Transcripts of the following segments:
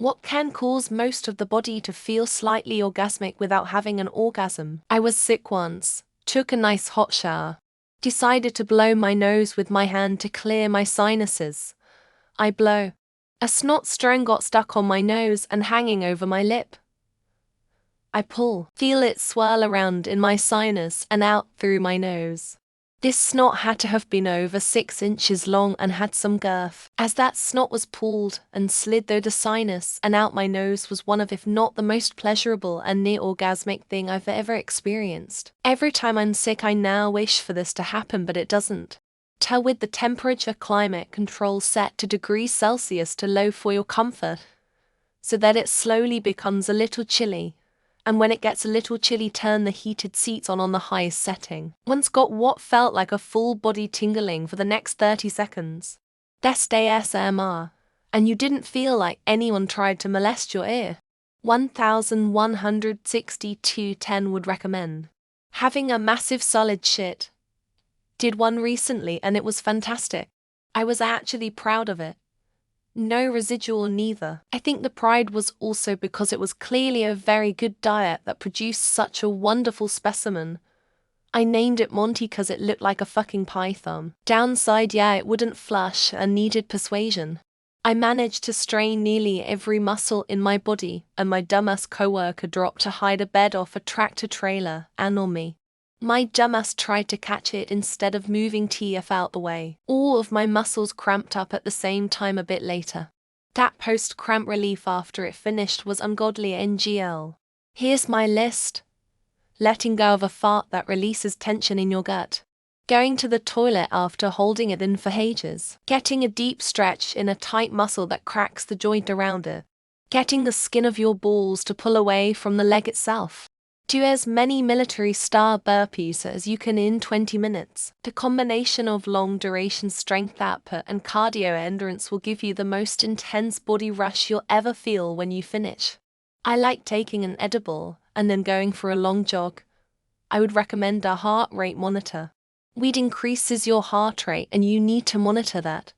What can cause most of the body to feel slightly orgasmic without having an orgasm? I was sick once, took a nice hot shower, decided to blow my nose with my hand to clear my sinuses. I blow. A snot string got stuck on my nose and hanging over my lip. I pull, feel it swirl around in my sinus and out through my nose. This snot had to have been over 6 inches long and had some girth. As that snot was pulled and slid through the sinus and out my nose was one of, if not the most pleasurable and near-orgasmic thing I've ever experienced. Every time I'm sick I now wish for this to happen, but it doesn't. With the temperature climate control set to degrees Celsius to low for your comfort, so that it slowly becomes a little chilly. And when it gets a little chilly, turn the heated seats on the highest setting. Once got what felt like a full body tingling for the next 30 seconds. That's ASMR. And you didn't feel like anyone tried to molest your ear. 116210 would recommend. Having a massive solid shit. Did one recently and it was fantastic. I was actually proud of it. No residual neither. I think the pride was also because it was clearly a very good diet that produced such a wonderful specimen. I named it Monty cause it looked like a fucking python. Downside, yeah, it wouldn't flush and needed persuasion. I managed to strain nearly every muscle in my body, and my dumbass coworker dropped to hide a bed off a tractor trailer and on me. My dumbass tried to catch it instead of moving TF out the way. All of my muscles cramped up at the same time a bit later. That post-cramp relief after it finished was ungodly NGL. Here's my list. Letting go of a fart that releases tension in your gut. Going to the toilet after holding it in for ages. Getting a deep stretch in a tight muscle that cracks the joint around it. Getting the skin of your balls to pull away from the leg itself. Do as many military-style burpees as you can in 20 minutes. The combination of long-duration strength output and cardio endurance will give you the most intense body rush you'll ever feel when you finish. I like taking an edible and then going for a long jog. I would recommend a heart rate monitor. Weed increases your heart rate and you need to monitor that.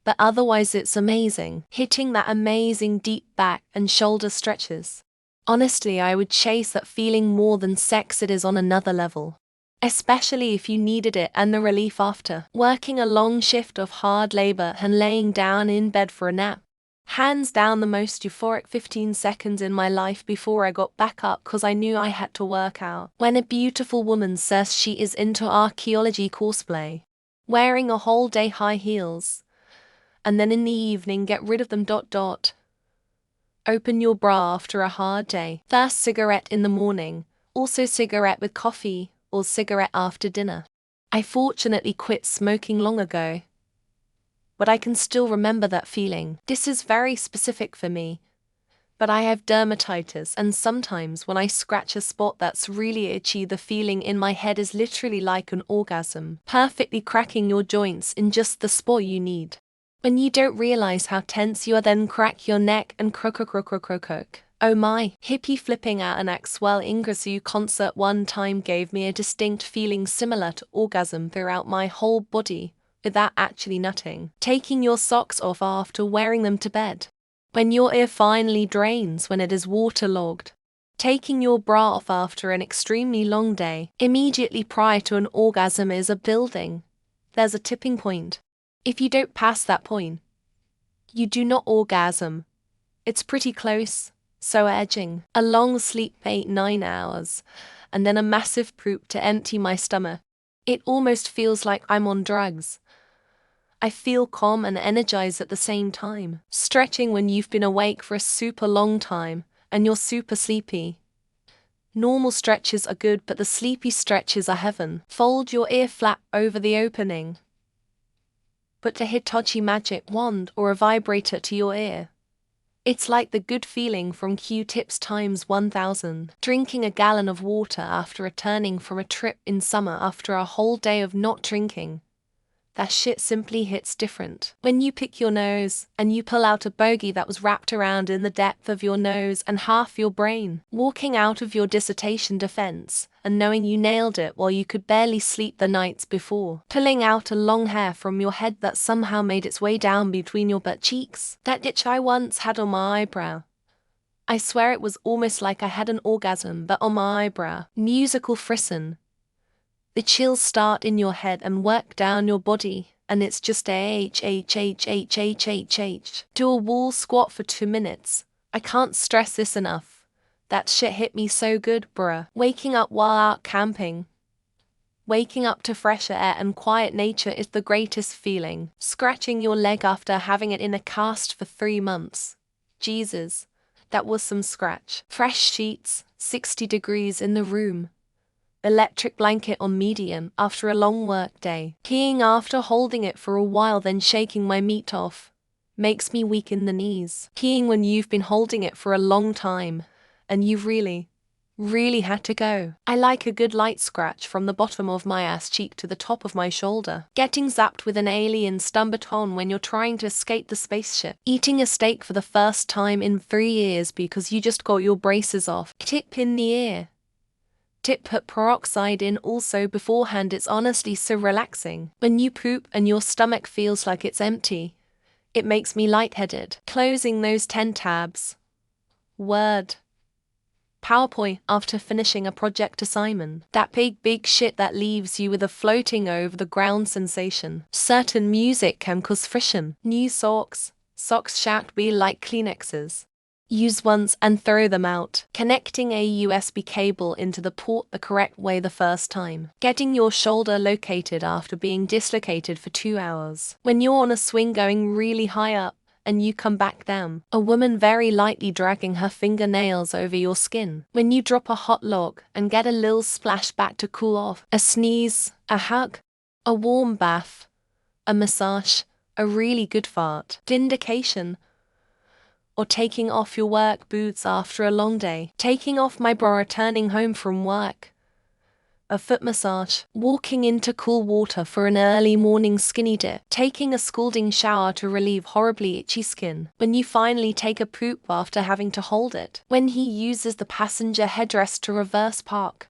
But otherwise it's amazing, hitting that amazing deep back and shoulder stretches. Honestly, I would chase that feeling more than sex. It is on another level. Especially if you needed it and the relief after. Working a long shift of hard labor and laying down in bed for a nap. Hands down the most euphoric 15 seconds in my life before I got back up cause I knew I had to work out. When a beautiful woman says she is into archaeology cosplay. Wearing a whole day high heels. And then in the evening get rid of them. Open your bra after a hard day. First cigarette in the morning, also cigarette with coffee, or cigarette after dinner. I fortunately quit smoking long ago. But I can still remember that feeling. This is very specific for me. But I have dermatitis and sometimes when I scratch a spot that's really itchy, the feeling in my head is literally like an orgasm. Perfectly cracking your joints in just the spot you need. When you don't realize how tense you are, then crack your neck and croak. Oh my. Hippie flipping at an Axwell Ingrassu concert one time gave me a distinct feeling similar to orgasm throughout my whole body, without actually nutting. Taking your socks off after wearing them to bed. When your ear finally drains when it is waterlogged. Taking your bra off after an extremely long day, immediately prior to an orgasm is a building. There's a tipping point. If you don't pass that point, you do not orgasm. It's pretty close, so edging. A long sleep 8-9 hours, and then a massive poop to empty my stomach. It almost feels like I'm on drugs. I feel calm and energized at the same time. Stretching when you've been awake for a super long time, and you're super sleepy. Normal stretches are good, but the sleepy stretches are heaven. Fold your ear flap over the opening. Put a Hitachi magic wand or a vibrator to your ear. It's like the good feeling from Q-tips times 1000. Drinking a gallon of water after returning from a trip in summer after a whole day of not drinking. that shit simply hits different. When you pick your nose, and you pull out a bogey that was wrapped around in the depth of your nose and half your brain, walking out of your dissertation defense, and knowing you nailed it while you could barely sleep the nights before, pulling out a long hair from your head that somehow made its way down between your butt cheeks. That itch I once had on my eyebrow. I swear it was almost like I had an orgasm, but on my eyebrow. Musical frisson. The chills start in your head and work down your body, and it's just H. Do a wall squat for 2 minutes. I can't stress this enough. That shit hit me so good, bruh. Waking up while out camping. Waking up to fresh air and quiet nature is the greatest feeling. Scratching your leg after having it in a cast for 3 months. Jesus, that was some scratch. Fresh sheets, 60 degrees in the room. Electric blanket on medium after a long work day. Peeing after holding it for a while then shaking my meat off. Makes me weak in the knees. Peeing when you've been holding it for a long time, and you've really had to go. I like a good light scratch from the bottom of my ass cheek to the top of my shoulder. Getting zapped with an alien stumbaton when you're trying to escape the spaceship. Eating a steak for the first time in 3 years because you just got your braces off. Tip in the ear. Tip put peroxide in also beforehand. It's honestly so relaxing. When you poop and your stomach feels like it's empty, it makes me lightheaded. Closing those 10 tabs. Word. PowerPoint after finishing a project assignment. That big shit that leaves you with a floating over the ground sensation. Certain music can cause friction. New socks. Socks shan't be like Kleenexes. Use once and throw them out. Connecting a USB cable into the port the correct way the first time. Getting your shoulder located after being dislocated for 2 hours. When you're on a swing going really high up, and you come back down. A woman very lightly dragging her fingernails over your skin. When you drop a hot log and get a little splash back to cool off. A sneeze, a hug, a warm bath, a massage, a really good fart. Vindication. Or taking off your work boots after a long day. Taking off my bra returning home from work. A foot massage. Walking into cool water for an early morning skinny dip. Taking a scalding shower to relieve horribly itchy skin. When you finally take a poop after having to hold it. When he uses the passenger headrest to reverse park.